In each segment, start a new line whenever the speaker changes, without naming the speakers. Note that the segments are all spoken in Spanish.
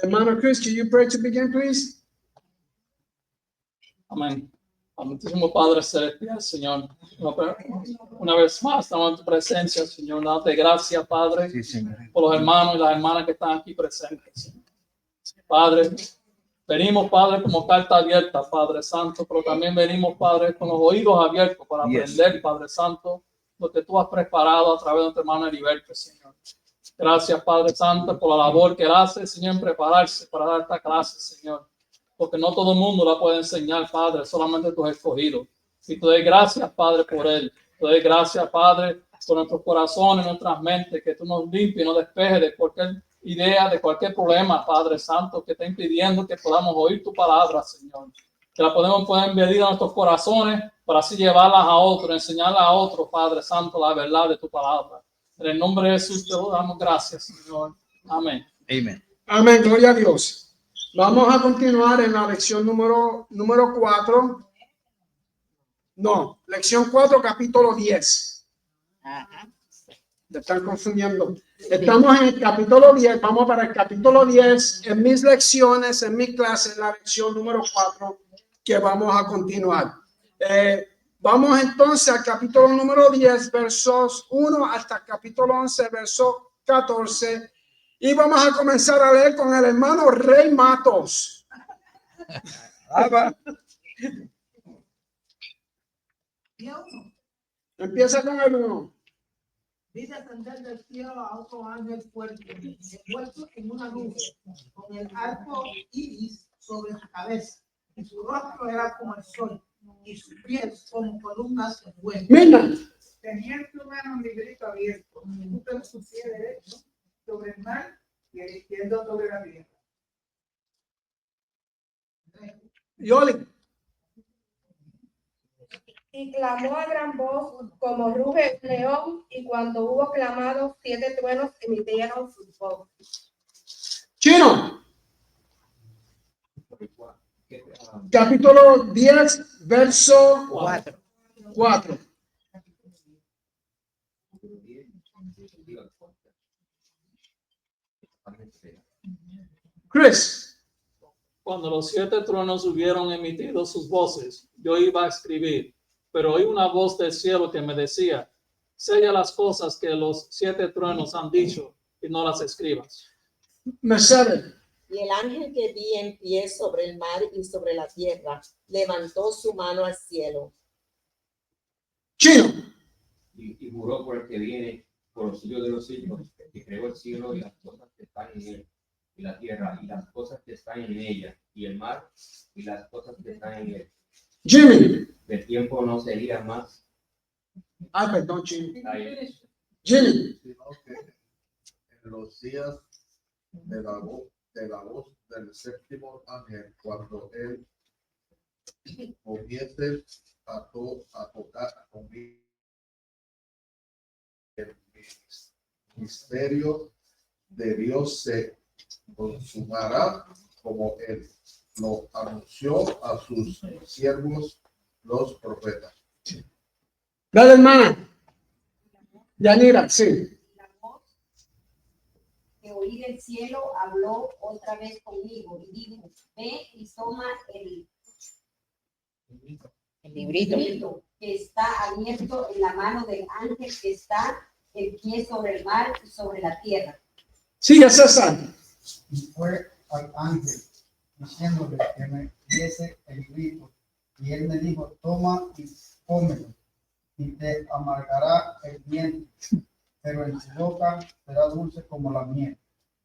Hermano Chris, can you pray to begin, please?
Amén. Amantísimo Padre Celestial, Señor. Una vez más estamos en tu presencia, Señor. Date gracias, Padre, por los hermanos y las hermanas que están aquí presentes, Señor. Padre, venimos, Padre, como carta abierta, Padre Santo, pero también venimos, Padre, con los oídos abiertos para aprender, Padre Santo, lo que tú has preparado a través de nuestra hermana Heriberto, Señor. Gracias, Padre Santo, por la labor que él hace, Señor, en prepararse para dar esta clase, Señor. Porque no todo el mundo la puede enseñar, Padre, solamente tus escogidos. Y te doy gracias, Padre, por él. Te doy gracias, Padre, por nuestros corazones, nuestras mentes, que tú nos limpies y nos despejes de cualquier idea, de cualquier problema, Padre Santo, que esté impidiendo que podamos oír tu palabra, Señor. Que la podemos poner en medida en nuestros corazones para así llevarlas a otros, enseñarlas a otros, Padre Santo, la verdad de tu palabra. En el nombre de Jesús te damos gracias, Señor. Amén.
Amen.
Amén, gloria a Dios. Vamos a continuar en la lección número 4. No, lección 4, capítulo 10. Me están confundiendo. Estamos en el capítulo 10. Vamos para el capítulo 10 en mis lecciones, en mi clase, en la lección número 4 que vamos a continuar. Vamos entonces al capítulo número 10, versos 1 hasta el capítulo 11, verso 14. Y vamos a comenzar a leer con el hermano Rey Matos. Empieza con el 1.
Vi descender del cielo a otro ángel fuerte, envuelto en una nube, con el arco iris sobre su cabeza, y su rostro era como el sol, y sus pies como columnas de fuego.
Mira,
Tenía en su mano un librito abierto, junto a su pie derecho sobre el mar y el izquierdo sobre la tierra.
Yoli.
Y clamó a gran voz como ruge un león, y cuando hubo clamado, 7 truenos emitieron su voz.
Chino. Capítulo 10, verso 4. Chris.
Cuando los 7 truenos hubieron emitido sus voces, yo iba a escribir, pero oí una voz del cielo que me decía: sella las cosas que los 7 truenos han dicho y no las escribas.
Mercedes.
Y el ángel que vi en pie sobre el mar y sobre la tierra levantó su mano al cielo.
Chino.
Y juró por el que viene, por los siglos de los siglos, que creó el cielo y las cosas que están en él, y la tierra y las cosas que están en ella, y el mar y las cosas que están en él.
Jimmy.
El tiempo no sería más.
Ay, perdón, Jimmy.
Ahí.
Jimmy.
Sino que en los días de la voz del séptimo ángel, cuando él comience a tocar conmigo, el misterio de Dios se consumará como él lo anunció a sus siervos los profetas.
Dale, hermana. Yanira, sí.
La voz que oí del cielo habló otra vez conmigo y dijo: ve y toma el librito que está abierto en la mano del ángel que está en pie sobre el mar y sobre la tierra.
Sigue, César.
Y fue al ángel diciéndole que me diese el librito, y él me dijo: toma y cómelo, y te amargará el diente, pero en su boca será dulce como la miel.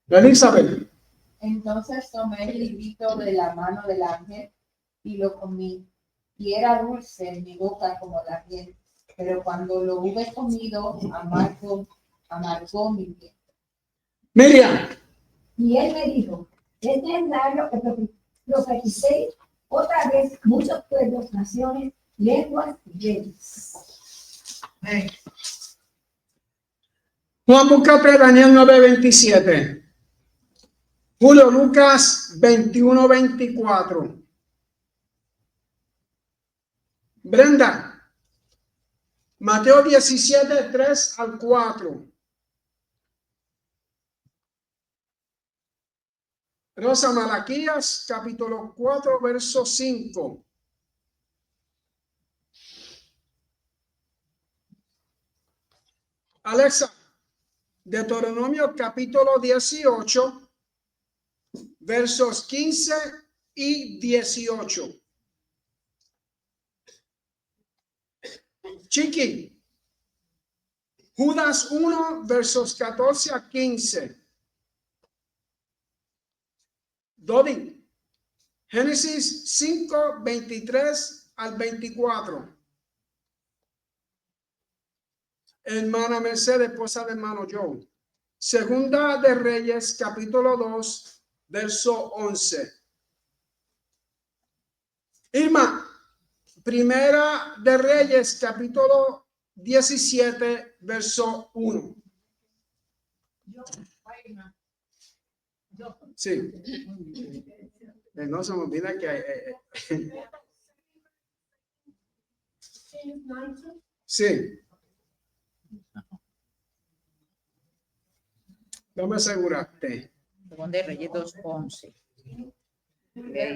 Elizabeth.
Entonces tomé el librito de la mano del ángel y lo comí, y era dulce en mi boca como la miel, pero cuando lo hube comido, amargó mi miel.
Miriam.
Y él me dijo: este es lo que profeticé otra vez muchos pueblos, naciones, lenguas y reyes.
Juan, búscate Daniel 9:27. Julio, Lucas 21:24. Brenda, Mateo 17, 3 al 4. Rosa, Malaquías, capítulo 4, verso 5. Alexa, Deuteronomio capítulo 18, versos 15 y 18. Chiqui, Judas 1, versos 14 a 15. Dodi, Génesis 5, 23 al 24. Hermana Mercedes, esposa de hermano Joe. Segunda de Reyes, capítulo 2, verso 11. Irma, Primera de Reyes, capítulo 17, verso 1. Sí. No se me olvida que hay. Sí. Vamos a asegurarte.
Segunda de Reyes 2:11.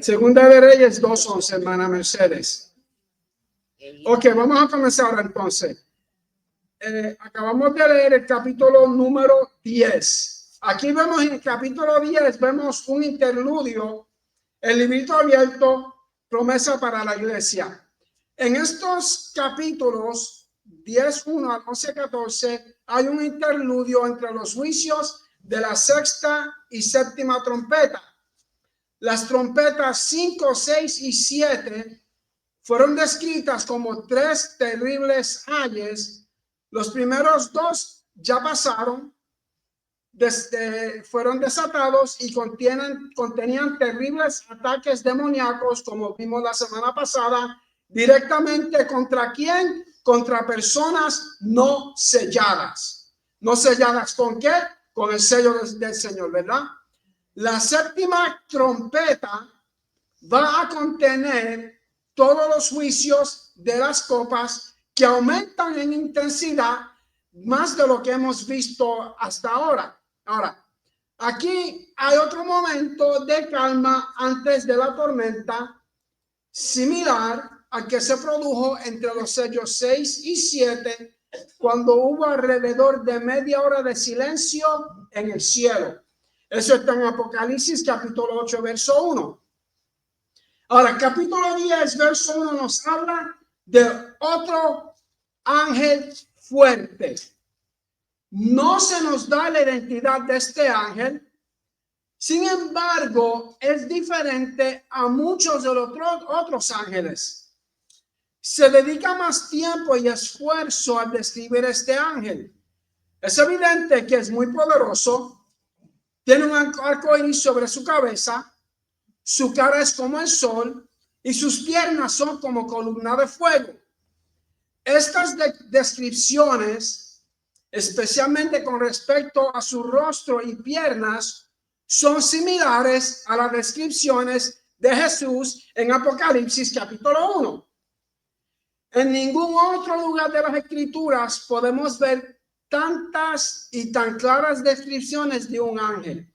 Segunda de Reyes 2:11, hermana Mercedes. Ok, vamos a comenzar ahora entonces. Acabamos de leer el capítulo número 10. Aquí vemos en el capítulo 10, vemos un interludio, el librito abierto, promesa para la iglesia. En estos capítulos 10:1 al 11:14 hay un interludio entre los juicios de la sexta y séptima trompeta. Las trompetas 5, 6 y 7 fueron descritas como tres terribles ayes. Los primeros dos ya pasaron, fueron desatados y contenían terribles ataques demoníacos, como vimos la semana pasada, directamente contra quién? Contra personas no selladas. ¿No selladas con qué? Con el sello del Señor, ¿verdad? La séptima trompeta va a contener todos los juicios de las copas que aumentan en intensidad más de lo que hemos visto hasta ahora. Ahora, aquí hay otro momento de calma antes de la tormenta, similar al que se produjo entre los sellos 6 y 7, cuando hubo alrededor de media hora de silencio en el cielo. Eso está en Apocalipsis capítulo 8, verso 1. Ahora, capítulo 10, verso 1 nos habla de otro ángel fuerte. No se nos da la identidad de este ángel. Sin embargo, es diferente a muchos de los otros ángeles. Se dedica más tiempo y esfuerzo a describir este ángel. Es evidente que es muy poderoso. Tiene un arco iris sobre su cabeza. Su cara es como el sol y sus piernas son como columna de fuego. Estas descripciones, especialmente con respecto a su rostro y piernas, son similares a las descripciones de Jesús en Apocalipsis capítulo 1. En ningún otro lugar de las Escrituras podemos ver tantas y tan claras descripciones de un ángel.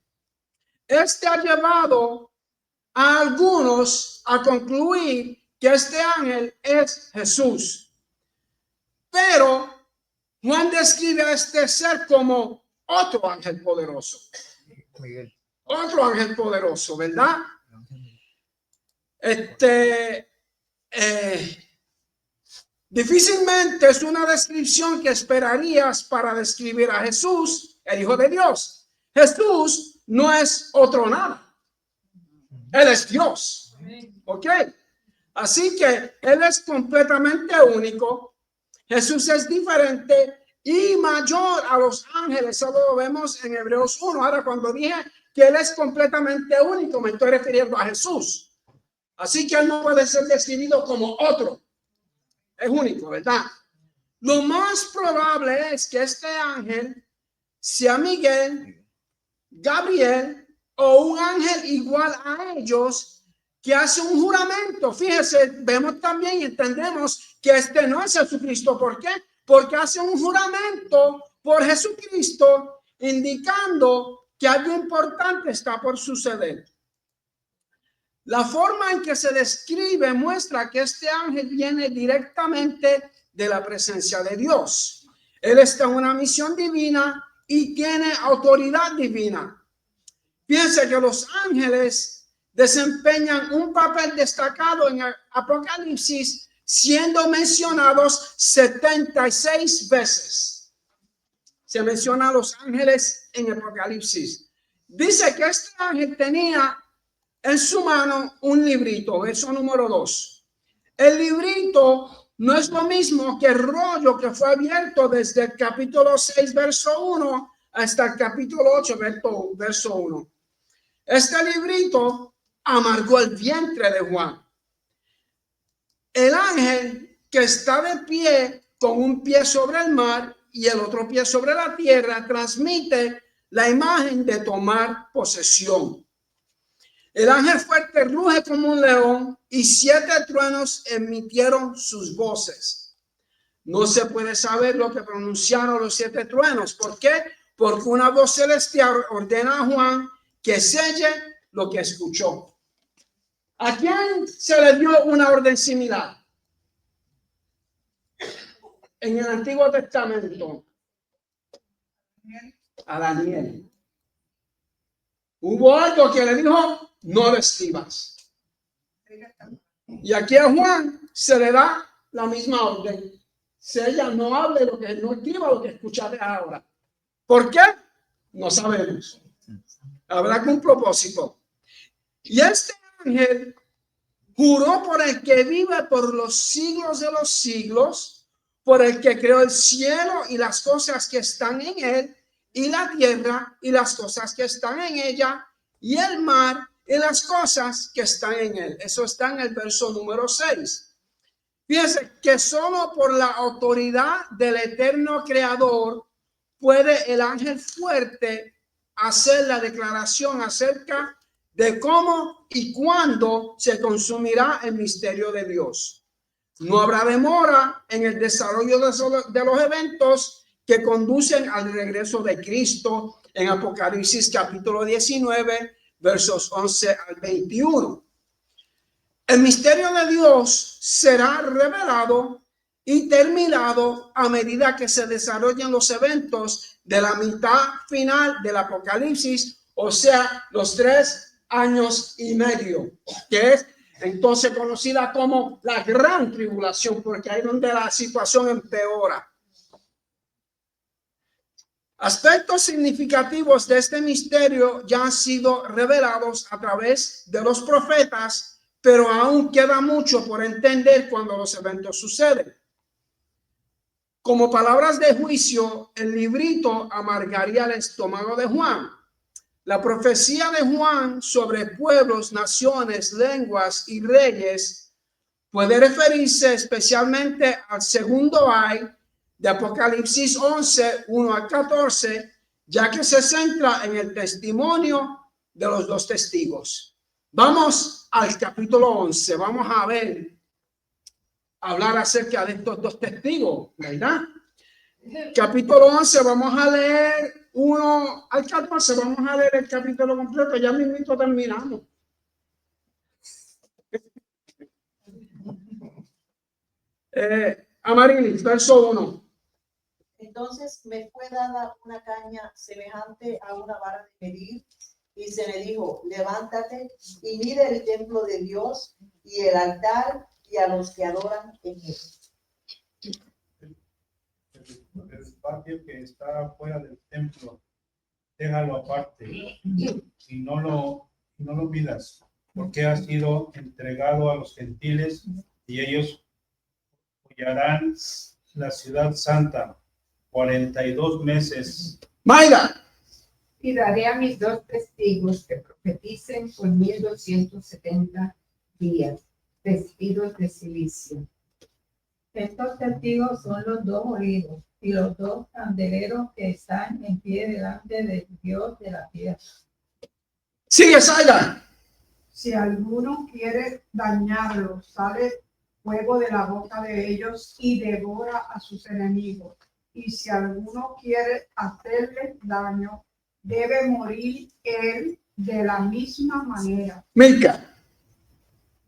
Este ha llevado a algunos a concluir que este ángel es Jesús. Pero Juan describe a este ser como otro ángel poderoso. Otro ángel poderoso, ¿verdad? Difícilmente es una descripción que esperarías para describir a Jesús, el Hijo de Dios. Jesús no es otro nada. Él es Dios. ¿Ok? Así que Él es completamente único. Jesús es diferente y mayor a los ángeles. Eso lo vemos en Hebreos 1. Ahora, cuando dije que Él es completamente único, me estoy refiriendo a Jesús. Así que Él no puede ser describido como otro. Es único, ¿verdad? Lo más probable es que este ángel sea Miguel, Gabriel o un ángel igual a ellos que hace un juramento. Fíjese, vemos también y entendemos que este no es Jesucristo. ¿Por qué? Porque hace un juramento por Jesucristo, indicando que algo importante está por suceder. La forma en que se describe muestra que este ángel viene directamente de la presencia de Dios. Él está en una misión divina y tiene autoridad divina. Piense que los ángeles desempeñan un papel destacado en el Apocalipsis, siendo mencionados 76 veces. Se menciona a los ángeles en el Apocalipsis. Dice que este ángel tenía en su mano un librito, verso número 2. El librito no es lo mismo que el rollo que fue abierto desde el capítulo 6, verso 1, hasta el capítulo 8, verso 1. Este librito amargó el vientre de Juan. El ángel que está de pie con un pie sobre el mar y el otro pie sobre la tierra transmite la imagen de tomar posesión. El ángel fuerte ruge como un león y 7 truenos emitieron sus voces. No se puede saber lo que pronunciaron los 7 truenos. ¿Por qué? Porque una voz celestial ordena a Juan que selle lo que escuchó. ¿A quién se le dio una orden similar? En el Antiguo Testamento. A Daniel. Hubo algo que le dijo: no lo escribas. Y aquí a Juan se le da la misma orden. Sella, no hable lo que no escriba lo que escuchaste ahora. ¿Por qué? No sabemos. Habrá que un propósito. Y este ángel juró por el que vive por los siglos de los siglos, por el que creó el cielo y las cosas que están en él, y la tierra y las cosas que están en ella, y el mar y las cosas que están en él. Eso está en el verso número 6. Fíjense que solo por la autoridad del eterno creador puede el ángel fuerte hacer la declaración acerca de cómo y cuándo se consumirá el misterio de Dios. No habrá demora en el desarrollo de los eventos que conducen al regreso de Cristo en Apocalipsis capítulo 19, versos 11 al 21. El misterio de Dios será revelado y terminado a medida que se desarrollen los eventos de la mitad final del Apocalipsis, o sea, los 3 años y medio, que es entonces conocida como la gran tribulación, porque ahí es donde la situación empeora. Aspectos significativos de este misterio ya han sido revelados a través de los profetas, pero aún queda mucho por entender cuando los eventos suceden. Como palabras de juicio, el librito amargaría el estómago de Juan. La profecía de Juan sobre pueblos, naciones, lenguas y reyes puede referirse especialmente al segundo ay de Apocalipsis 11, 1 al 14, ya que se centra en el testimonio de los 2 testigos. Vamos al capítulo 11, vamos a hablar acerca de estos 2 testigos, ¿verdad? Capítulo 11, vamos a leer 1 al 14, vamos a leer el capítulo completo, ya mismo terminamos. Amarilis, verso 1.
Entonces me fue dada una caña semejante a una vara de medir, y se me dijo: levántate y mira el templo de Dios y el altar y a los que adoran en él.
El patio que está fuera del templo, déjalo aparte y no lo midas, porque ha sido entregado a los gentiles y ellos hollarán la ciudad santa 42 meses.
Mayra.
Y daré a mis 2 testigos que profeticen por 1270 días, vestidos de silicio.
Estos testigos son los 2 olivos y los 2 candeleros que están en pie delante del Dios de la tierra.
Sigue, Saida.
Si alguno quiere dañarlos, sale fuego de la boca de ellos y devora a sus enemigos. Y si alguno quiere hacerles daño, debe morir él de la misma manera.
Milka.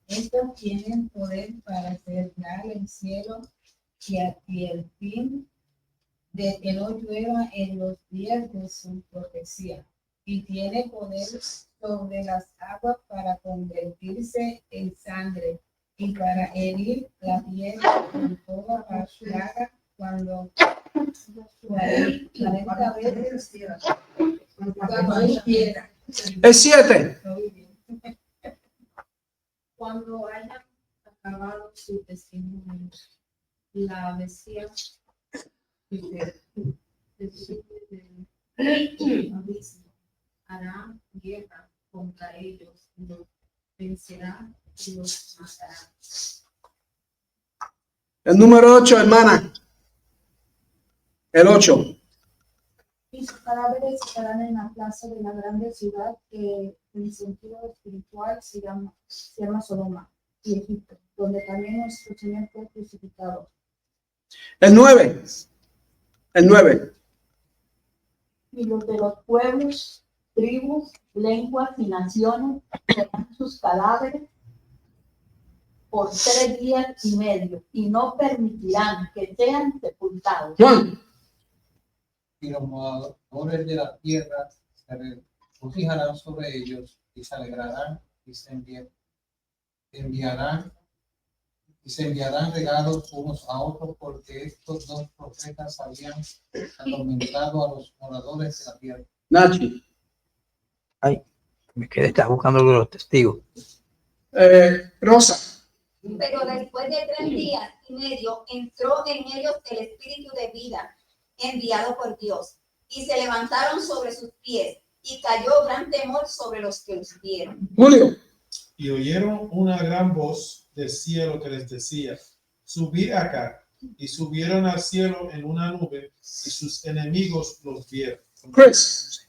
Estos tienen poder para cerrar el cielo y el fin de que no llueva en los días de su profecía. Y tiene poder sobre las aguas para convertirse en sangre y para herir la tierra con toda la plaga cuando 40 veces cuando él quiera.
El 7.
Cuando hayan acabado su testimonio, la bestia del abismo hará guerra contra ellos, los vencerá y los matará.
El número 8, hermana. El 8.
Y sus cadáveres estarán en la plaza de la grande ciudad que en sentido espiritual se llama Sodoma y Egipto, donde también nuestro Señor fue crucificado.
El 9. El 9.
Y los de los pueblos, tribus, lenguas y naciones serán sus cadáveres por 3 días y medio y no permitirán que sean sepultados.
Juan.
Y los moradores de la tierra se regocijarán sobre ellos y se alegrarán y se enviarán regalos unos a otros, porque estos dos profetas habían atormentado a los moradores de la tierra.
Nachi.
Ay, me quedé, estaba buscando los testigos.
Rosa.
Pero después de 3 días y medio entró en ellos el espíritu de vida enviado por Dios, y se levantaron sobre sus pies, y cayó gran temor sobre los que los vieron.
Julio.
Y oyeron una gran voz del cielo que les decía: subid acá. Y subieron al cielo en una nube, y sus enemigos los vieron.
Chris.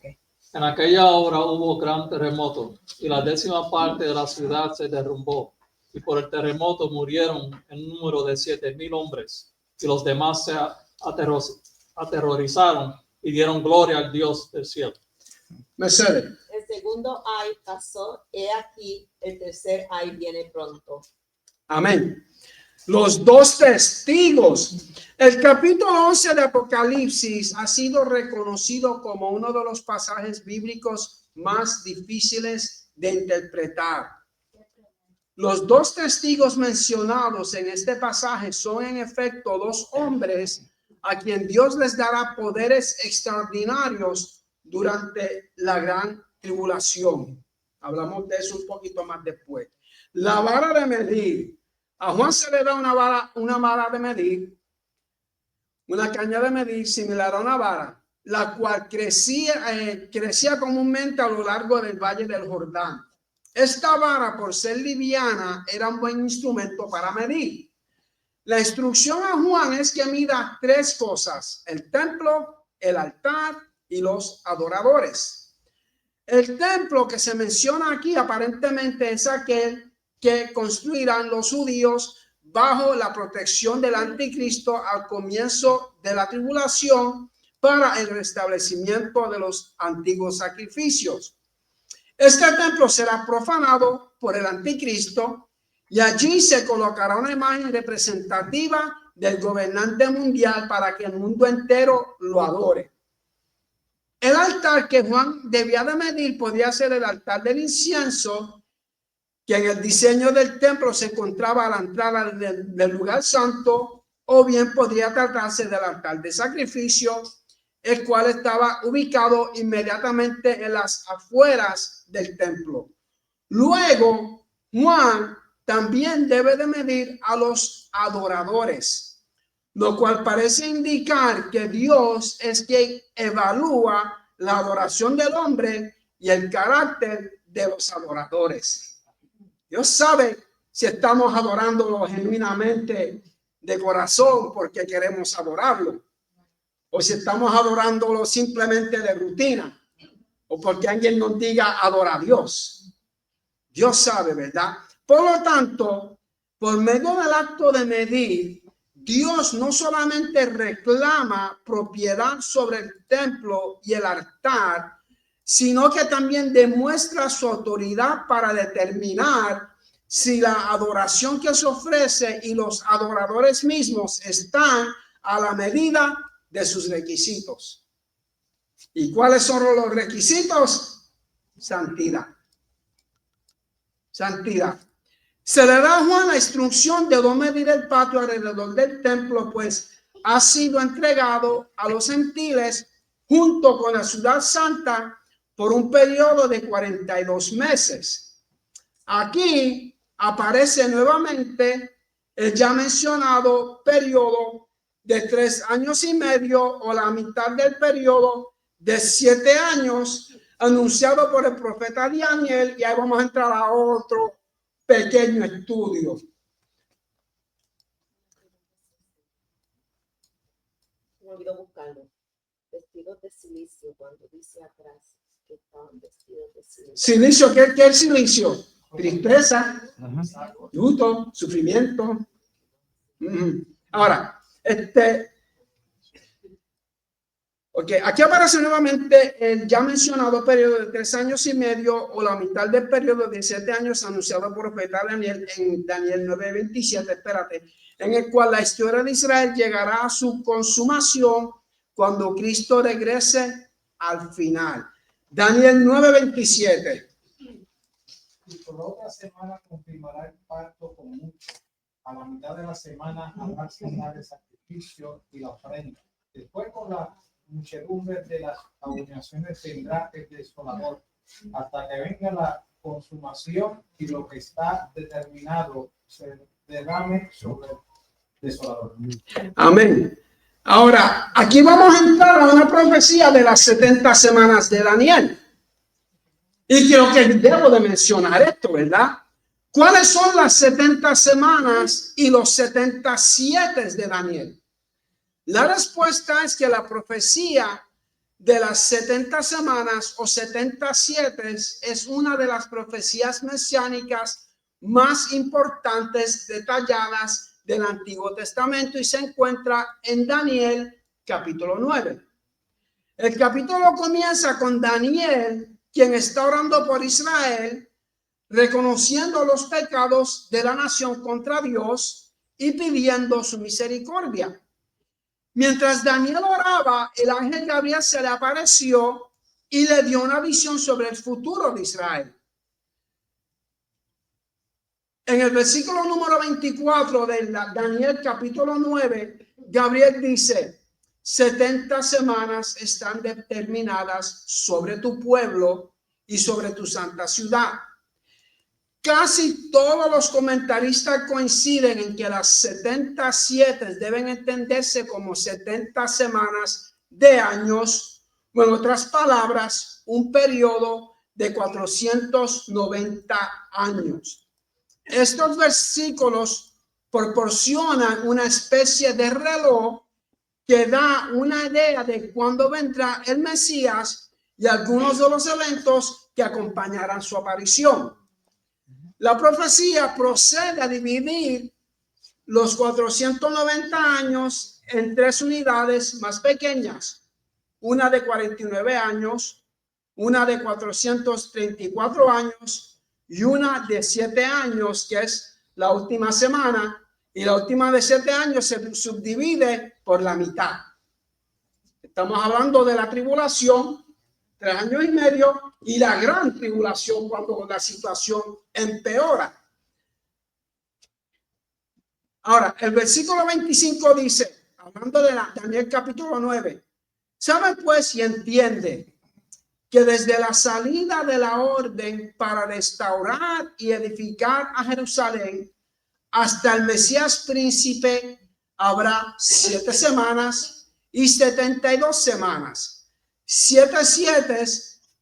En aquella hora hubo gran terremoto, y la 10ª parte de la ciudad se derrumbó, y por el terremoto murieron en número de 7,000 hombres, y los demás se aterrorizaron y dieron gloria al Dios del cielo.
Mercedes.
El segundo ay pasó, he aquí, el tercer ay viene pronto.
Amén. Los 2 testigos. El capítulo 11 de Apocalipsis ha sido reconocido como uno de los pasajes bíblicos más difíciles de interpretar. Los 2 testigos mencionados en este pasaje son en efecto 2 hombres a quien Dios les dará poderes extraordinarios durante la gran tribulación. Hablamos de eso un poquito más después. La vara de medir. A Juan se le da una vara de medir, una caña de medir similar a una vara, la cual crecía comúnmente a lo largo del valle del Jordán. Esta vara, por ser liviana, era un buen instrumento para medir. La instrucción a Juan es que mida 3 cosas: el templo, el altar y los adoradores. El templo que se menciona aquí aparentemente es aquel que construirán los judíos bajo la protección del anticristo al comienzo de la tribulación para el restablecimiento de los antiguos sacrificios. Este templo será profanado por el anticristo y allí se colocará una imagen representativa del gobernante mundial para que el mundo entero lo adore. El altar que Juan debía de medir podía ser el altar del incienso, que en el diseño del templo se encontraba a la entrada del lugar santo, o bien podría tratarse del altar de sacrificio, el cual estaba ubicado inmediatamente en las afueras del templo. Luego, Juan también debe de medir a los adoradores, lo cual parece indicar que Dios es quien evalúa la adoración del hombre y el carácter de los adoradores. Dios sabe si estamos adorándolo genuinamente de corazón porque queremos adorarlo, o si estamos adorándolo simplemente de rutina, o porque alguien nos diga adora a Dios. Dios sabe, ¿verdad? Por lo tanto, por medio del acto de medir, Dios no solamente reclama propiedad sobre el templo y el altar, sino que también demuestra su autoridad para determinar si la adoración que se ofrece y los adoradores mismos están a la medida de sus requisitos. ¿Y cuáles son los requisitos? Santidad. Santidad. Se le da a Juan la instrucción de no medir el patio alrededor del templo, pues ha sido entregado a los gentiles junto con la ciudad santa por un periodo de 42 meses. Aquí aparece nuevamente el ya mencionado periodo de 3 años y medio o la mitad del periodo de 7 años anunciado por el profeta Daniel, y ahí vamos a entrar a otro pequeño estudio.
Me olvidó buscarlo. Vestidos de silicio, cuando dice atrás que estaban vestidos de silicio.
Silicio, ¿qué es silicio? Tristeza, luto, sufrimiento. Ahora, aquí aparece nuevamente el ya mencionado periodo de 3 años y medio o la mitad del periodo de 7 años anunciado por el profeta Daniel en Daniel 9:27, en el cual la historia de Israel llegará a su consumación cuando Cristo regrese al final. Daniel 9:27.
Y por la otra semana confirmará el pacto con muchos. A la mitad de la semana habrá cenar el sacrificio y la ofrenda. Después, con la muchedumbre de las abominaciones tendrá el desolador, hasta que venga la consumación y lo que está determinado se derrame sobre el desolador.
Amén. Ahora, aquí vamos a entrar a una profecía de las 70 semanas de Daniel. Y creo que debo de mencionar esto, ¿verdad? ¿Cuáles son las 70 semanas y los 77 de Daniel? La respuesta es que la profecía de las 70 semanas o 77 es una de las profecías mesiánicas más importantes detalladas del Antiguo Testamento y se encuentra en Daniel capítulo 9. El capítulo comienza con Daniel, quien está orando por Israel, reconociendo los pecados de la nación contra Dios y pidiendo su misericordia. Mientras Daniel oraba, el ángel Gabriel se le apareció y le dio una visión sobre el futuro de Israel. En el versículo número 24 de Daniel capítulo 9, Gabriel dice: 70 semanas están determinadas sobre tu pueblo y sobre tu santa ciudad. Casi todos los comentaristas coinciden en que las 77 deben entenderse como 70 semanas de años, o en otras palabras, un periodo de 490 años. Estos versículos proporcionan una especie de reloj que da una idea de cuándo vendrá el Mesías y algunos de los eventos que acompañarán su aparición. La profecía procede a dividir los 490 años en 3 unidades más pequeñas, una de 49 años, una de 434 años y una de 7 años, que es la última semana, y la última de 7 años se subdivide por la mitad. Estamos hablando de la tribulación, 3 años y medio, y la gran tribulación cuando la situación empeora. Ahora, el versículo 25 dice, hablando de Daniel capítulo 9, sabe pues y entiende que desde la salida de la orden para restaurar y edificar a Jerusalén hasta el Mesías príncipe habrá 7 semanas y 72 semanas. 7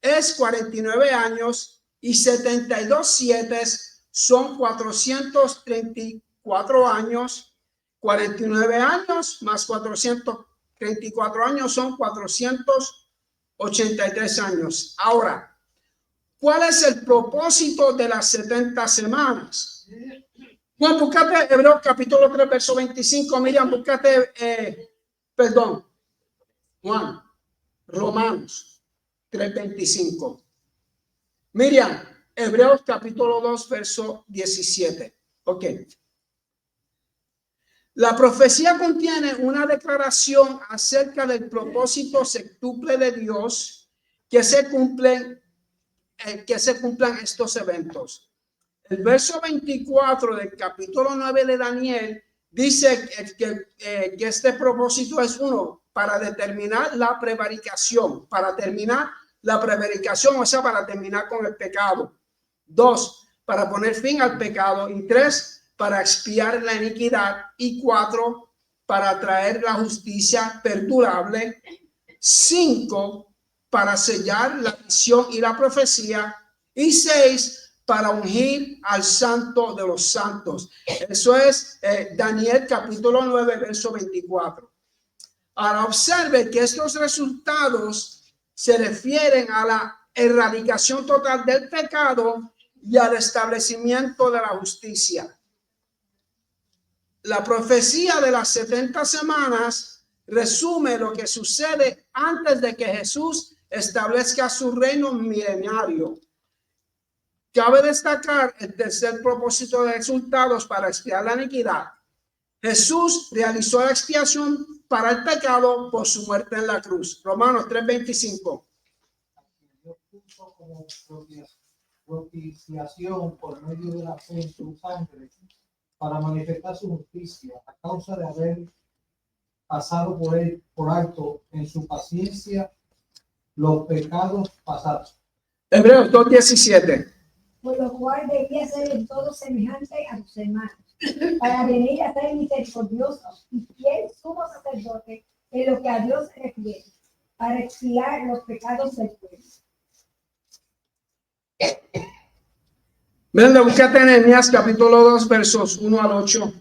es 49 años y 72 son 434 años. 49 años más 434 años son 483 años. Ahora, ¿cuál es el propósito de las 70 semanas? Juan, búscate Hebreos capítulo 3, verso 25. Miriam, búscate, Juan, Romanos. 3:25. Miriam, Hebreos capítulo 2, verso 17. Ok. La profecía contiene una declaración acerca del propósito sextuple de Dios que se cumplan estos eventos. El verso 24 del capítulo 9 de Daniel dice que este propósito es uno, para determinar la prevaricación, o sea, para terminar con el pecado. 2, para poner fin al pecado. Y 3, para expiar la iniquidad. Y 4, para traer la justicia perdurable. 5, para sellar la visión y la profecía. Y 6, para ungir al santo de los santos. Eso es Daniel capítulo 9, verso 24. Ahora observe que estos resultados se refieren a la erradicación total del pecado y al establecimiento de la justicia. La profecía de las 70 semanas resume lo que sucede antes de que Jesús establezca su reino milenario. Cabe destacar el tercer propósito de resultados para expiar la iniquidad. Jesús realizó la expiación para el pecado por su muerte en la cruz. Romanos 3:25.
Como propiciación por medio de la fe en su sangre, para manifestar su justicia, a causa de haber pasado por él por alto en su paciencia los pecados pasados.
Hebreos 2:17.
Por lo cual debía ser en todo semejante a los hermanos, para venir a ser misericordioso y fiel sumo sacerdote en lo que a Dios se refiere, para expiar los pecados del pueblo.
Ven, búscate en Nehemías capítulo 2, versos 1 al 8.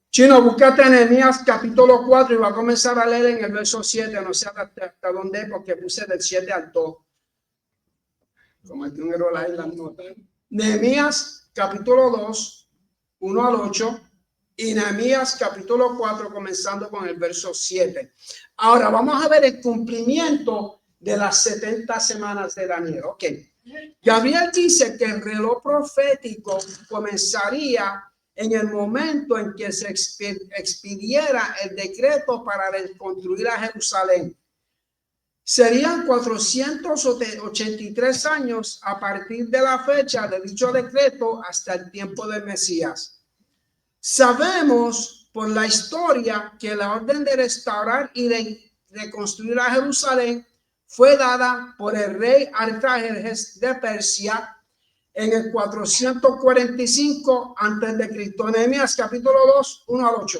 Chino, búscate en Nehemías capítulo 4 y va a comenzar a leer en el verso 7. No sé hasta dónde, porque puse del 7 al 2. Cometí un error ahí en las notas. Nehemías capítulo 2, 1 al 8. Y Nehemías capítulo 4, comenzando con el verso 7. Ahora vamos a ver el cumplimiento de las 70 semanas de Daniel. Ok. Gabriel dice que el reloj profético comenzaría en el momento en que se expidiera el decreto para reconstruir a Jerusalén. Serían 483 años a partir de la fecha de dicho decreto hasta el tiempo del Mesías. Sabemos por la historia que la orden de restaurar y de reconstruir a Jerusalén fue dada por el rey Artajerjes de Persia en el 445 antes de Cristo. Nehemías capítulo 2, 1 al 8.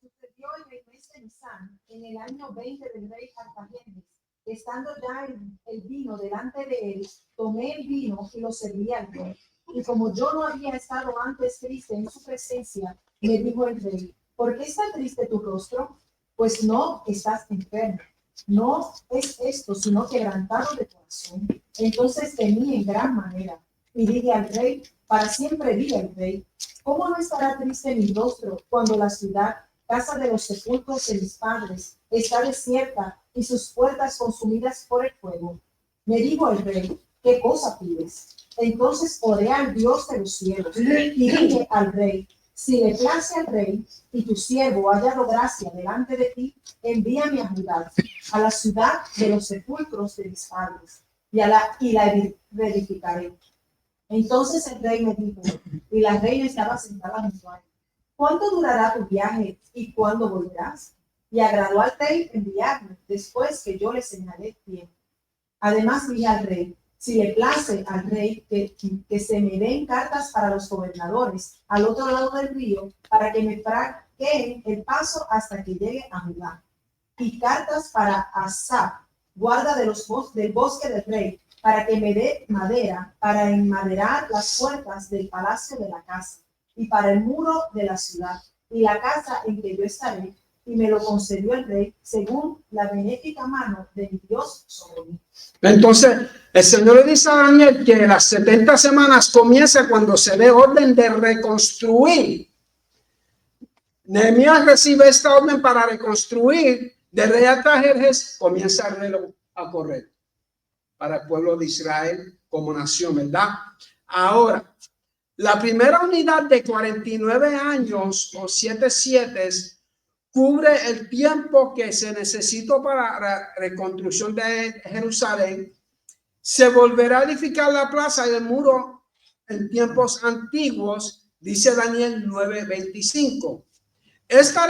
Sucedió en el mes de Nisan, en el año 20 del rey Artajerjes. Estando ya el vino delante de él, tomé el vino y lo serví al rey. Y como yo no había estado antes triste en su presencia, me dijo el rey: ¿por qué está triste tu rostro? Pues no estás enfermo. No es esto, sino quebrantado de corazón. Entonces temí en gran manera. Y dije al rey, para siempre vive el rey: ¿cómo no estará triste mi rostro cuando la ciudad, casa de los sepulcros de mis padres, está desierta y sus puertas consumidas por el fuego? Me dijo el rey: ¿qué cosa pides? Entonces oré al Dios de los cielos y dije al rey: si le place al rey y tu siervo ha hallado gracia delante de ti, envíame a Judá, a la ciudad de los sepulcros de mis padres, y la reedificaré. Entonces el rey me dijo, y la reina estaba sentada junto a él: ¿cuánto durará tu viaje y cuándo volverás? Y agradó al rey enviarme después que yo le señalé tiempo. Además dije al rey: si le place al rey que se me den cartas para los gobernadores al otro lado del río, para que me franqueen el paso hasta que llegue a Judá, y cartas para Asaf, guarda del bosque del rey, para que me dé madera para enmaderar las puertas del palacio de la casa, y para el muro de la ciudad, y la casa en que yo estaré, y me lo concedió el rey según la benéfica mano de mi Dios sobre mí.
Entonces, el Señor le dice a Daniel que las 70 semanas comienza cuando se dé orden de reconstruir. Nehemías recibe esta orden para reconstruir De rey Artajerjes comienza el reloj a correr para el pueblo de Israel como nación, ¿verdad? Ahora, la primera unidad de 49 años o 7 sietes cubre el tiempo que se necesitó para la reconstrucción de Jerusalén. Se volverá a edificar la plaza y el muro en tiempos antiguos, dice Daniel 9:25. Esta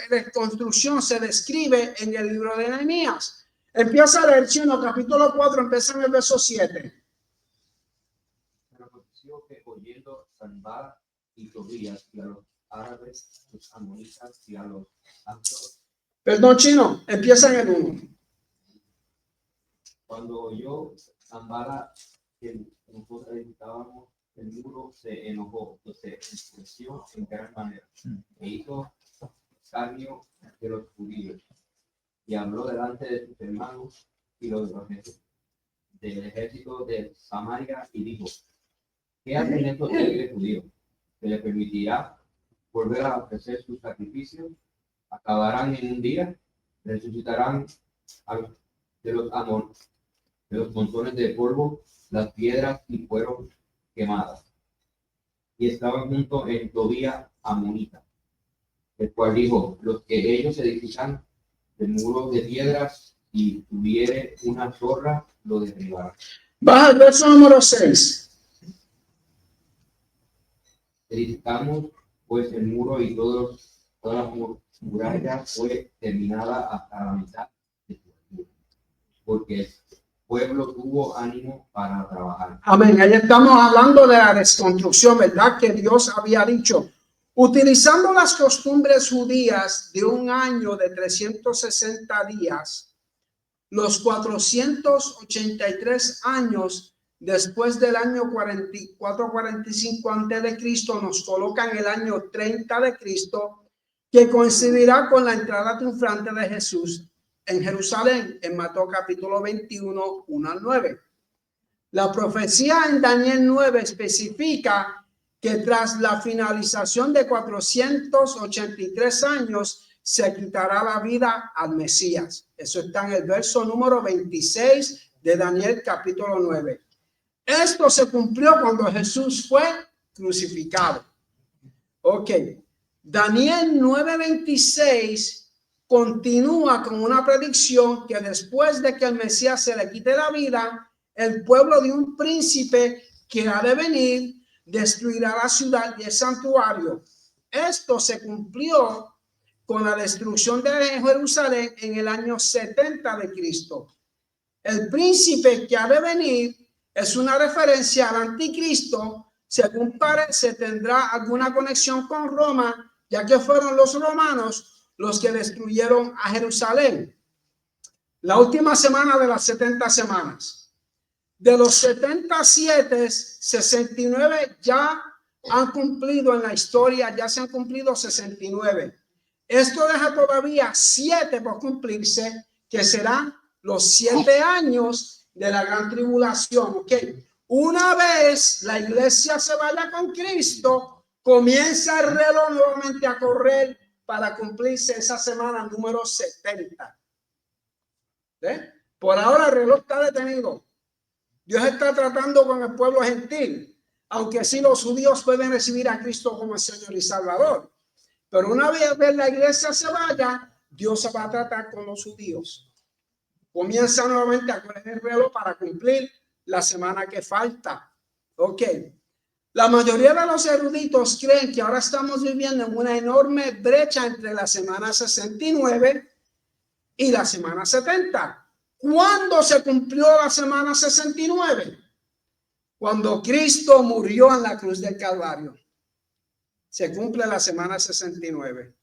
reconstrucción se describe en el libro de Nehemías. Empieza a leer Chino, capítulo 4, empieza en el verso 7.
Aconteció que oyendo Sanballat y Tobías y a los árabes, los amonitas y a los asdod.
Perdón, Chino, empieza en el 1.
Cuando oyó Sanballat que nosotros edificábamos el muro, se enojó, se enfureció en gran manera e hizo escarnio de los judíos y habló delante de sus hermanos y los del ejército de Samaria y dijo: ¿qué hacen estos débiles judíos? ¿Se les permitirá volver a ofrecer sus sacrificios? ¿Acabarán en un día? ¿Resucitarán de los montones de polvo las piedras y fueron quemadas? Y estaban junto en Tobías amonita, el cual dijo: los que ellos edifican el muro de piedras y tuviere una torre, lo derribarán.
Baja al verso número 6.
Edificamos pues el muro y toda la muralla fue terminada hasta la mitad de su altura, porque el pueblo tuvo ánimo para trabajar.
Amén. Ahí estamos hablando de la reconstrucción, ¿verdad? Que Dios había dicho, utilizando las costumbres judías de un año de 360 días, los 483 años después del año 445 antes de Cristo nos colocan el año 30 de Cristo, que coincidirá con la entrada triunfante de Jesús en Jerusalén, en Mateo capítulo 21, 1 al 9. La profecía en Daniel 9 especifica que tras la finalización de 483 años se quitará la vida al Mesías. Eso está en el verso número 26 de Daniel capítulo 9. Esto se cumplió cuando Jesús fue crucificado. Ok. Daniel 9:26 continúa con una predicción que después de que el Mesías se le quite la vida, el pueblo de un príncipe que ha de venir destruirá la ciudad y el santuario. Esto se cumplió con la destrucción de Jerusalén en el año 70 de Cristo. El príncipe que ha de venir es una referencia al anticristo. Según parece, tendrá alguna conexión con Roma, ya que fueron los romanos los que destruyeron a Jerusalén. La última semana de las 70 semanas. De los 77, 69 ya han cumplido en la historia, ya se han cumplido 69. Esto deja todavía 7 por cumplirse, que serán los 7 años de la gran tribulación. ¿Ok? Una vez la iglesia se vaya con Cristo, comienza el reloj nuevamente a correr para cumplirse esa semana número 70. Por ahora el reloj está detenido. Dios está tratando con el pueblo gentil, aunque sí los judíos pueden recibir a Cristo como el Señor y Salvador. Pero una vez la iglesia se vaya, Dios se va a tratar con los judíos. Comienza nuevamente a correr el reloj para cumplir la semana que falta. Ok. La mayoría de los eruditos creen que ahora estamos viviendo en una enorme brecha entre la semana 69 y la semana 70. ¿Cuándo se cumplió la semana 69? Cuando Cristo murió en la cruz del Calvario. Se cumple la semana 69.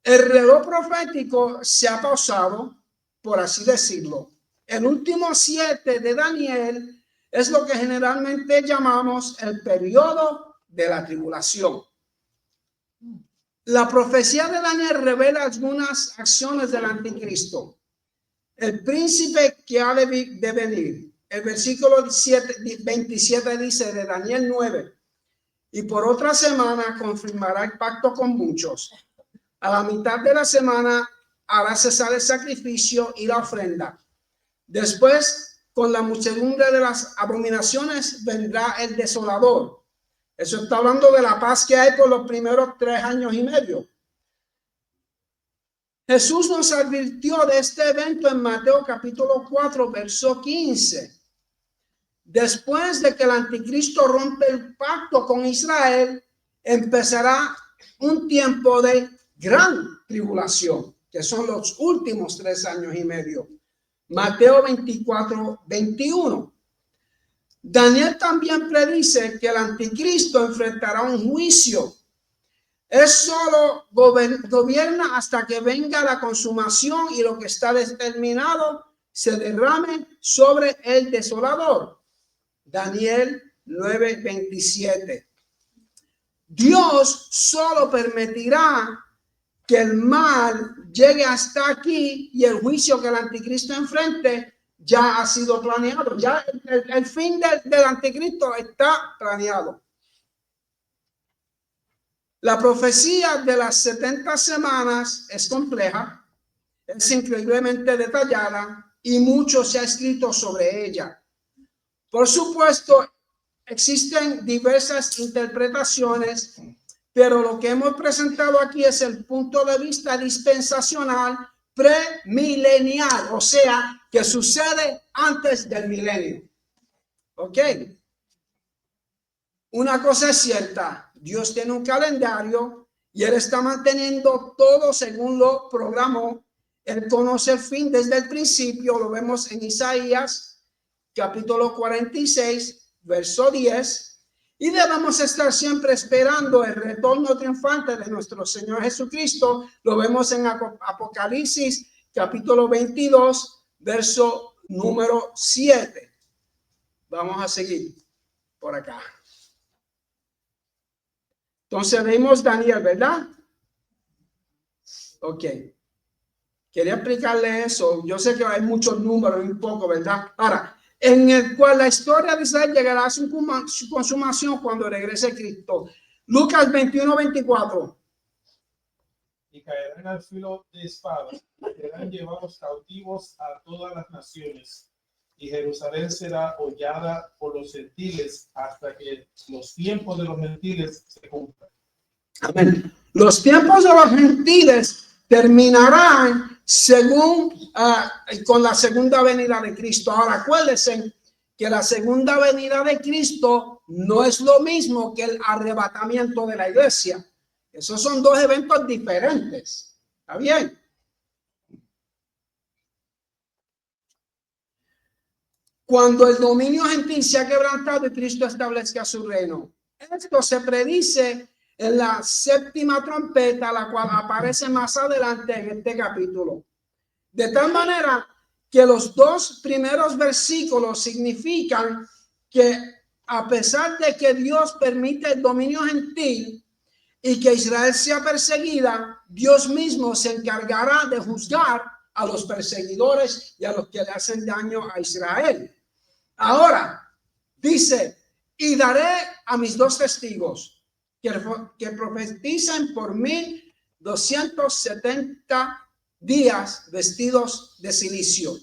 El reloj profético se ha pausado, por así decirlo. El último 7 de Daniel es lo que generalmente llamamos el periodo de la tribulación. La profecía de Daniel revela algunas acciones del anticristo. El príncipe que ha de venir. El versículo 27 dice de Daniel 9. Y por otra semana confirmará el pacto con muchos. A la mitad de la semana hará cesar el sacrificio y la ofrenda. Después, con la muchedumbre de las abominaciones, vendrá el desolador. Eso está hablando de la paz que hay por los primeros 3 años y medio. Jesús nos advirtió de este evento en Mateo capítulo 4, verso 15. Después de que el anticristo rompe el pacto con Israel, empezará un tiempo de gran tribulación, que son los últimos 3 años y medio. Mateo 24, 21. Daniel también predice que el anticristo enfrentará un juicio. Él solo gobierna hasta que venga la consumación y lo que está determinado se derrame sobre el desolador. Daniel 9:27. Dios solo permitirá que el mal llegue hasta aquí y el juicio que el anticristo enfrente ya ha sido planeado. Ya el fin del anticristo está planeado. La profecía de las 70 semanas es compleja, es increíblemente detallada y mucho se ha escrito sobre ella. Por supuesto, existen diversas interpretaciones, pero lo que hemos presentado aquí es el punto de vista dispensacional premilenial, o sea, que sucede antes del milenio. ¿Ok? Una cosa es cierta, Dios tiene un calendario y Él está manteniendo todo según lo programó. Él conoce el fin desde el principio, lo vemos en Isaías capítulo 46, verso 10, y debemos estar siempre esperando el retorno triunfante de nuestro Señor Jesucristo. Lo vemos en Apocalipsis capítulo 22, verso número 7. Vamos a seguir por acá. Entonces leímos Daniel, ¿verdad? Ok. Quería explicarle eso. Yo sé que hay muchos números y un poco, ¿verdad? Ahora, en el cual la historia de Israel llegará a su consumación cuando regrese Cristo. Lucas 21:24.
Y caerán al filo de espada, serán llevados cautivos a todas las naciones, y Jerusalén será hollada por los gentiles hasta que los tiempos de los gentiles se cumplan.
Amén. Los tiempos de los gentiles terminarán según con la segunda venida de Cristo. Ahora acuérdense que la segunda venida de Cristo no es lo mismo que el arrebatamiento de la iglesia. Esos son 2 eventos diferentes. ¿Está bien? Cuando el dominio gentil se ha quebrantado y Cristo establezca su reino. Esto se predice en la 7ª trompeta, la cual aparece más adelante en este capítulo. De tal manera que los 2 primeros versículos significan que a pesar de que Dios permite el dominio gentil y que Israel sea perseguida, Dios mismo se encargará de juzgar a los perseguidores y a los que le hacen daño a Israel. Ahora, dice, y daré a mis 2 testigos que profeticen por 1270 días vestidos de silicio.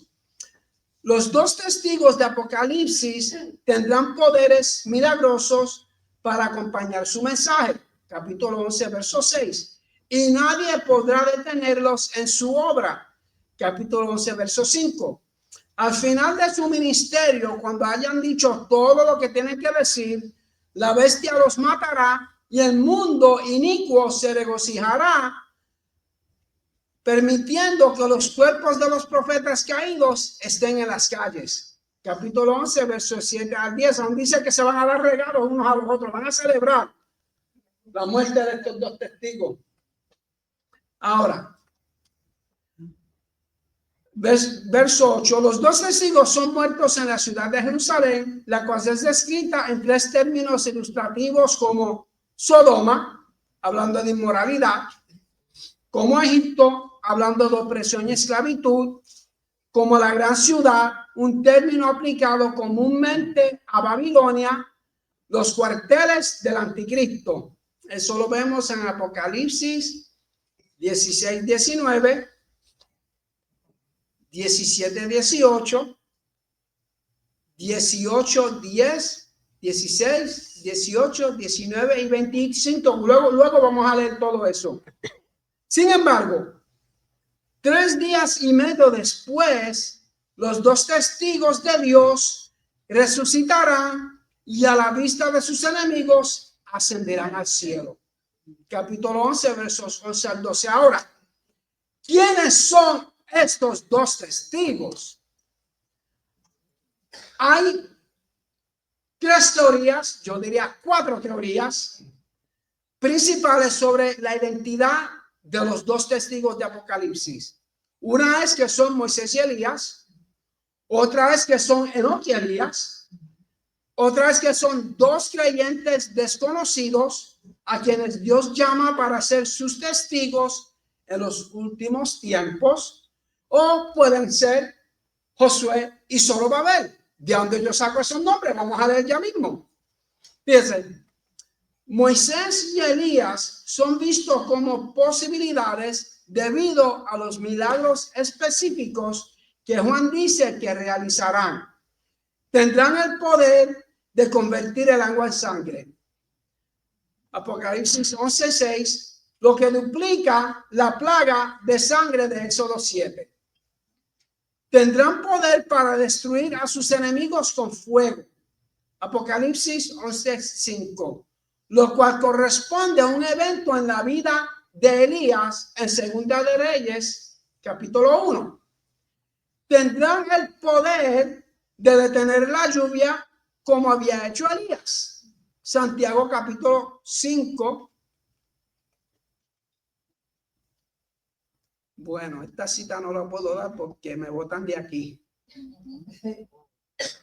Los 2 testigos de Apocalipsis tendrán poderes milagrosos para acompañar su mensaje. Capítulo 11, verso 6. Y nadie podrá detenerlos en su obra. Capítulo 11, verso 5. Al final de su ministerio, cuando hayan dicho todo lo que tienen que decir, la bestia los matará y el mundo inicuo se regocijará, permitiendo que los cuerpos de los profetas caídos estén en las calles. Capítulo 11, versos 7 al 10, aún dice que se van a dar regalos unos a los otros, van a celebrar la muerte de estos 2 testigos. Ahora, verso 8, los 2 testigos son muertos en la ciudad de Jerusalén, la cual es descrita en 3 términos ilustrativos como Sodoma, hablando de inmoralidad, como Egipto, hablando de opresión y esclavitud, como la gran ciudad, un término aplicado comúnmente a Babilonia, los cuarteles del anticristo. Eso lo vemos en Apocalipsis 16-19 17, 18, 18, 10, 16, 18, 19 y 25. Luego vamos a leer todo eso. Sin embargo, 3 días y medio después, los 2 testigos de Dios resucitarán y a la vista de sus enemigos ascenderán al cielo. Capítulo 11, versos 11 al 12. Ahora, ¿quiénes son estos 2 testigos? Hay 3 teorías, yo diría 4 teorías principales sobre la identidad de los 2 testigos de Apocalipsis. Una es que son Moisés y Elías, otra es que son Enoc y Elías, otra es que son 2 creyentes desconocidos a quienes Dios llama para ser sus testigos en los últimos tiempos, o pueden ser Josué y Zorobabel. ¿De dónde yo saco esos nombres? Vamos a leer ya mismo. Fíjense, Moisés y Elías son vistos como posibilidades debido a los milagros específicos que Juan dice que realizarán. Tendrán el poder de convertir el agua en sangre. Apocalipsis 11:6, lo que duplica la plaga de sangre de Éxodo 7. Tendrán poder para destruir a sus enemigos con fuego. Apocalipsis 11:5, lo cual corresponde a un evento en la vida de Elías en Segunda de Reyes, capítulo 1. Tendrán el poder de detener la lluvia como había hecho Elías. Santiago capítulo 5. Bueno, esta cita no la puedo dar porque me botan de aquí.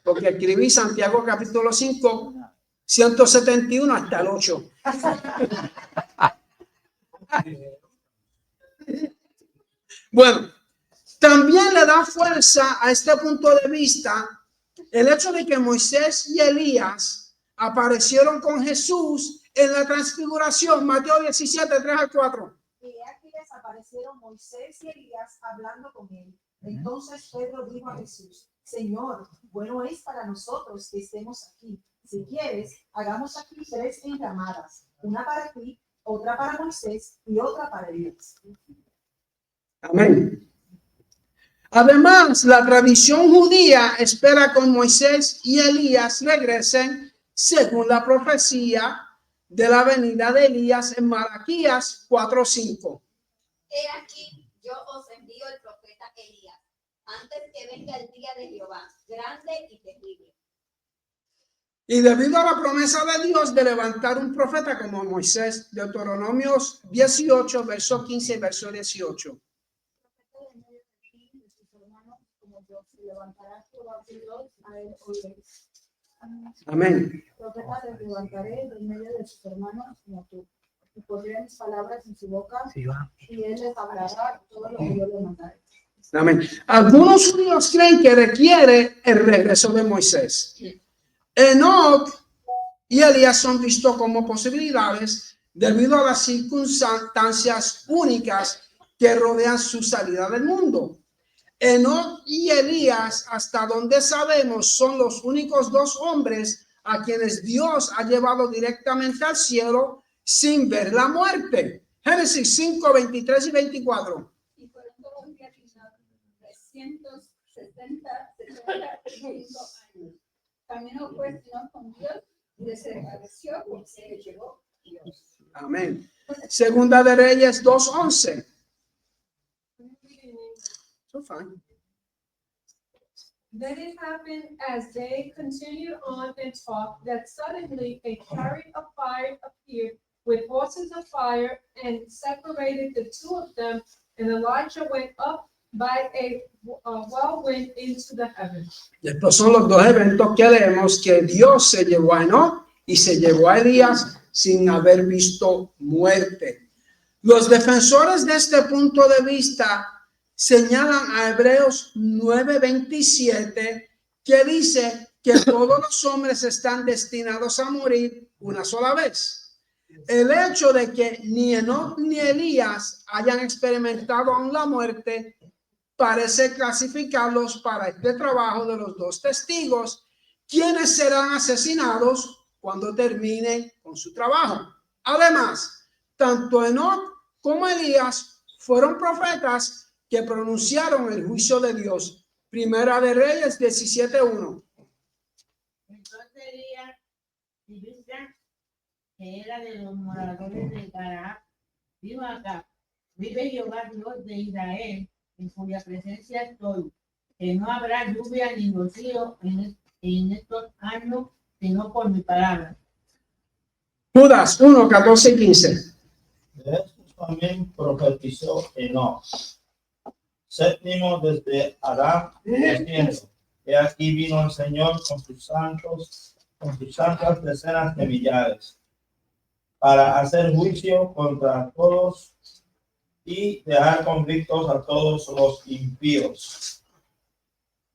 Porque escribí Santiago capítulo 5, 171 hasta el 8. Bueno, también le da fuerza a este punto de vista el hecho de que Moisés y Elías aparecieron con Jesús en la transfiguración, Mateo 17, 3 al 4.
Y aquí les aparecieron Moisés y Elías hablando con él. Entonces Pedro dijo a Jesús: Señor, bueno es para nosotros que estemos aquí. Si quieres, hagamos aquí 3 enramadas, una para ti, otra para Moisés y otra para Elías.
Amén. Además, la tradición judía espera que Moisés y Elías regresen según la profecía de la venida de Elías en Malaquías 4:5.
He aquí, yo os envío el profeta Elías, antes que venga el día de Jehová, grande y terrible.
Y debido a la promesa de Dios de levantar un profeta como Moisés, Deuteronomios 18, verso 15 y verso 18. Amén.
Profeta te levantaré en medio de sus hermanos como tú. Y pondré mis palabras en su boca, y él les hablará todo lo que yo le mandaré.
Amén. Algunos judíos creen que requiere el regreso de Moisés. Enoc y Elías son vistos como posibilidades debido a las circunstancias únicas que rodean su salida del mundo. Enoc y Elías, hasta donde sabemos, son los únicos 2 hombres a quienes Dios ha llevado directamente al cielo sin ver la muerte. Génesis 5, 23 y 24.
Y fueron todos realizados 365 años. Caminó pues no con Dios y desapareció porque se le llevó Dios.
Amén. Segunda de Reyes 2:11. So fine.
Then it happened as they continued on and talked that suddenly a chariot of fire appeared with horses of fire and separated the 2 of them, and Elijah went up by a whirlwind into the heavens.
Estos son los 2 eventos que leemos que Dios se llevó a Enoc y se llevó a Elías sin haber visto muerte. Los defensores de este punto de vista señalan a Hebreos 9:27, que dice que todos los hombres están destinados a morir una sola vez. El hecho de que ni Enoc ni Elías hayan experimentado aún la muerte parece clasificarlos para este trabajo de los dos testigos, quienes serán asesinados cuando terminen con su trabajo. Además, tanto Enoc como Elías fueron profetas que pronunciaron el juicio de Dios. Primera de Reyes 17:1.
Entonces Elías y Bisra, que era de los moradores de Galaad, dijo acá: vive Jehová Dios de Israel, en cuya presencia estoy, que no habrá lluvia ni rocío en estos años, sino por mi palabra.
Judas 1:14-15.
De estos también profetizó Enoc, séptimo desde Adán, diciendo: he aquí vino el Señor con sus santas decenas de millares, para hacer juicio contra todos y dejar convictos a todos los impíos.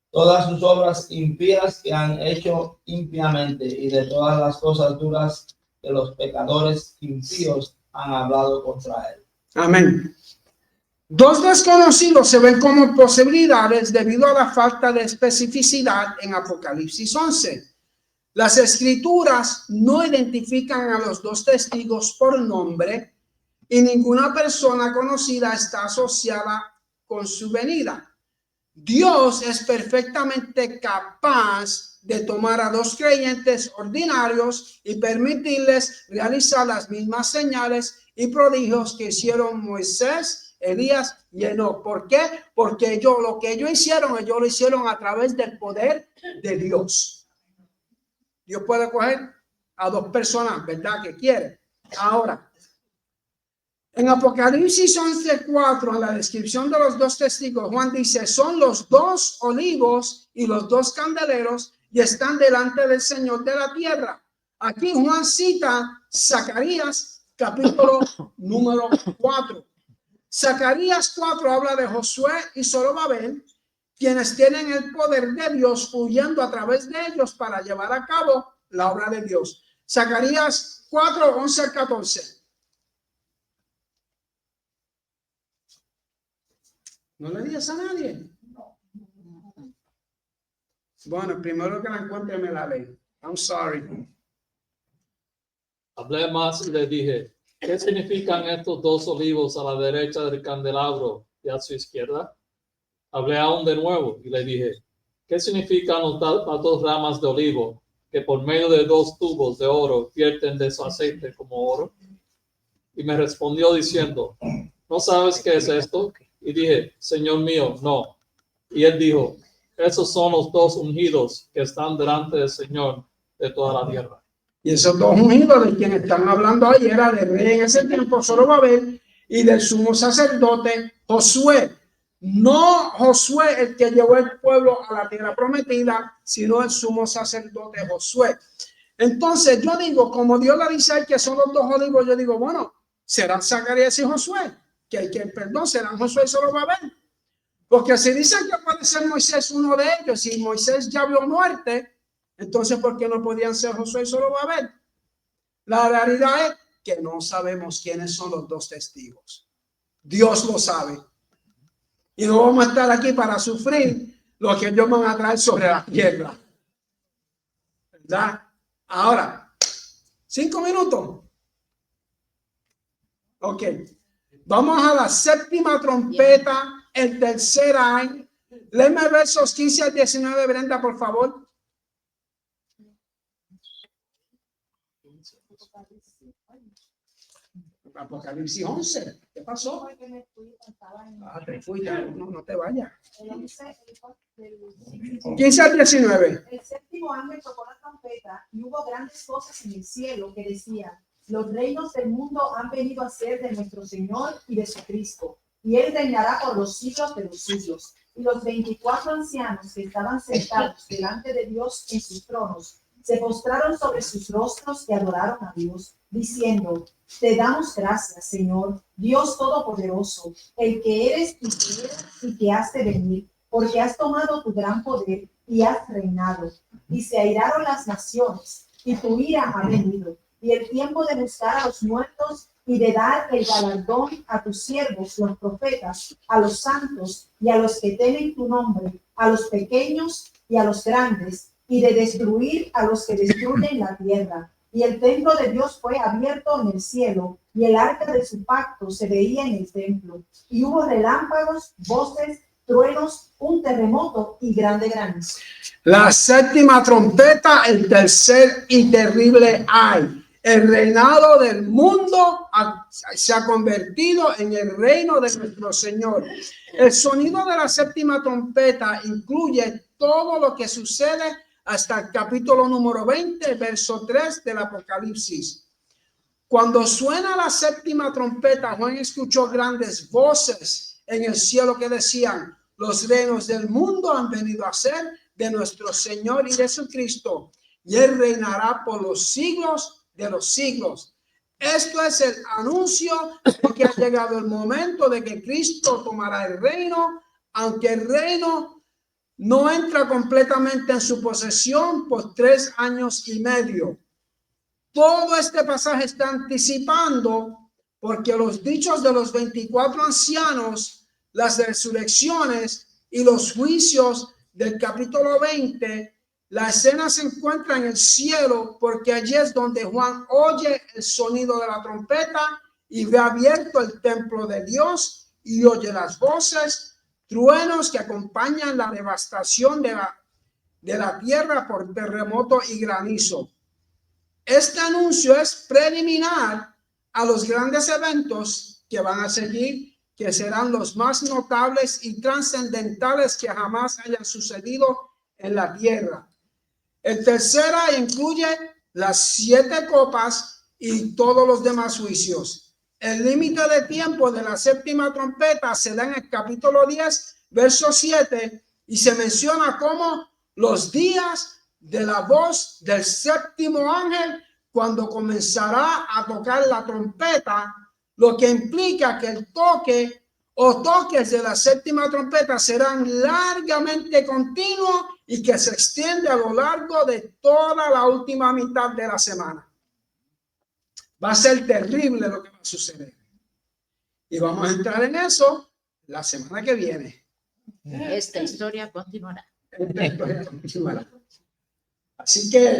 Todas sus obras impías que han hecho impiamente, y de todas las cosas duras que los pecadores impíos han hablado contra él.
Amén. Dos desconocidos se ven como posibilidades debido a la falta de especificidad en Apocalipsis 11. Las escrituras no identifican a los dos testigos por nombre y ninguna persona conocida está asociada con su venida. Dios es perfectamente capaz de tomar a dos creyentes ordinarios y permitirles realizar las mismas señales y prodigios que hicieron Moisés, Elías y Enoc. ¿Por qué? Porque lo que ellos lo hicieron a través del poder de Dios. Dios puede coger a dos personas, ¿verdad? Que quiere. Ahora, en Apocalipsis 11:4, en la descripción de los dos testigos, Juan dice: son los dos olivos y los dos candeleros y están delante del Señor de la tierra. Aquí Juan cita Zacarías capítulo número 4. Zacarías 4 habla de Josué y Zorobabel, quienes tienen el poder de Dios fluyendo a través de ellos para llevar a cabo la obra de Dios. Zacarías 4:11-14. ¿No le digas a nadie? Bueno, primero que la encuentre me la ley. I'm sorry.
Hablé más y le dije: ¿qué significan estos dos olivos a la derecha del candelabro y a su izquierda? Hablé aún de nuevo y le dije: ¿qué significan las dos ramas de olivo que por medio de dos tubos de oro vierten de su aceite como oro? Y me respondió diciendo: ¿no sabes qué es esto? Y dije: Señor mío, no. Y él dijo: esos son los dos ungidos que están delante del Señor de toda la tierra.
Y esos dos ungidos de quienes están hablando ahí era del rey en ese tiempo, Zorobabel, y del sumo sacerdote Josué. No Josué el que llevó el pueblo a la tierra prometida, sino el sumo sacerdote Josué. Entonces yo digo, como Dios le dice que son los dos olivos, yo digo, bueno, serán Zacarías y Josué, serán Josué y Zorobabel. Porque si dicen que puede ser Moisés uno de ellos, y Moisés ya vio muerte, entonces ¿por qué no podían ser Josué y Zorobabel? La realidad es que no sabemos quiénes son los dos testigos. Dios lo sabe. Y no vamos a estar aquí para sufrir lo que ellos van a traer sobre la tierra. ¿Verdad? Ahora, 5 minutos. Ok. Vamos a la séptima trompeta, el tercer año. Léeme versos 15-19, Brenda, por favor. Apocalipsis 11. ¿Qué pasó? Te fuiste. No te vayas. 15-19.
El séptimo ángel tocó la trompeta y hubo grandes cosas en el cielo que decían: los reinos del mundo han venido a ser de nuestro Señor y de su Cristo, y él reinará por los siglos de los siglos. Y los 24 ancianos que estaban sentados delante de Dios en sus tronos se postraron sobre sus rostros y adoraron a Dios, diciendo: te damos gracias, Señor, Dios Todopoderoso, el que eres y que has de venir, porque has tomado tu gran poder y has reinado. Y se airaron las naciones, y tu ira ha venido, y el tiempo de buscar a los muertos
y de dar el galardón a tus siervos, los profetas, a los santos y a los que temen tu nombre, a los pequeños y a los grandes, y de destruir a los que destruyen la tierra. Y el templo de Dios fue abierto en el cielo, y el arca de su pacto se veía en el templo. Y hubo relámpagos, voces, truenos, un terremoto y grande granizo.
La séptima trompeta, el tercer y terrible ay. El reinado del mundo se ha convertido en el reino de nuestro Señor. El sonido de la séptima trompeta incluye todo lo que sucede hasta el capítulo número 20, verso 3 del Apocalipsis. Cuando suena la séptima trompeta, Juan escuchó grandes voces en el cielo que decían: los reinos del mundo han venido a ser de nuestro Señor y de Jesucristo, y Él reinará por los siglos de los siglos. Esto es el anuncio de que ha llegado el momento de que Cristo tomará el reino, aunque el reino no entra completamente en su posesión por 3 años y medio. Todo este pasaje está anticipando, porque los dichos de los 24 ancianos, las resurrecciones y los juicios del capítulo 20, la escena se encuentra en el cielo, porque allí es donde Juan oye el sonido de la trompeta y ve abierto el templo de Dios y oye las voces, truenos que acompañan la devastación de la tierra por terremoto y granizo. Este anuncio es preliminar a los grandes eventos que van a seguir, que serán los más notables y trascendentales que jamás hayan sucedido en la tierra. El tercera incluye las 7 copas y todos los demás juicios. El límite de tiempo de la séptima trompeta se da en el capítulo 10, verso 7, y se menciona como los días de la voz del séptimo ángel cuando comenzará a tocar la trompeta, lo que implica que el toque o toques de la séptima trompeta serán largamente continuos y que se extiende a lo largo de toda la última mitad de la semana. Va a ser terrible lo que va a suceder. Y vamos a entrar en eso la semana que viene.
Esta historia continuará.
Esta historia continuará. Así que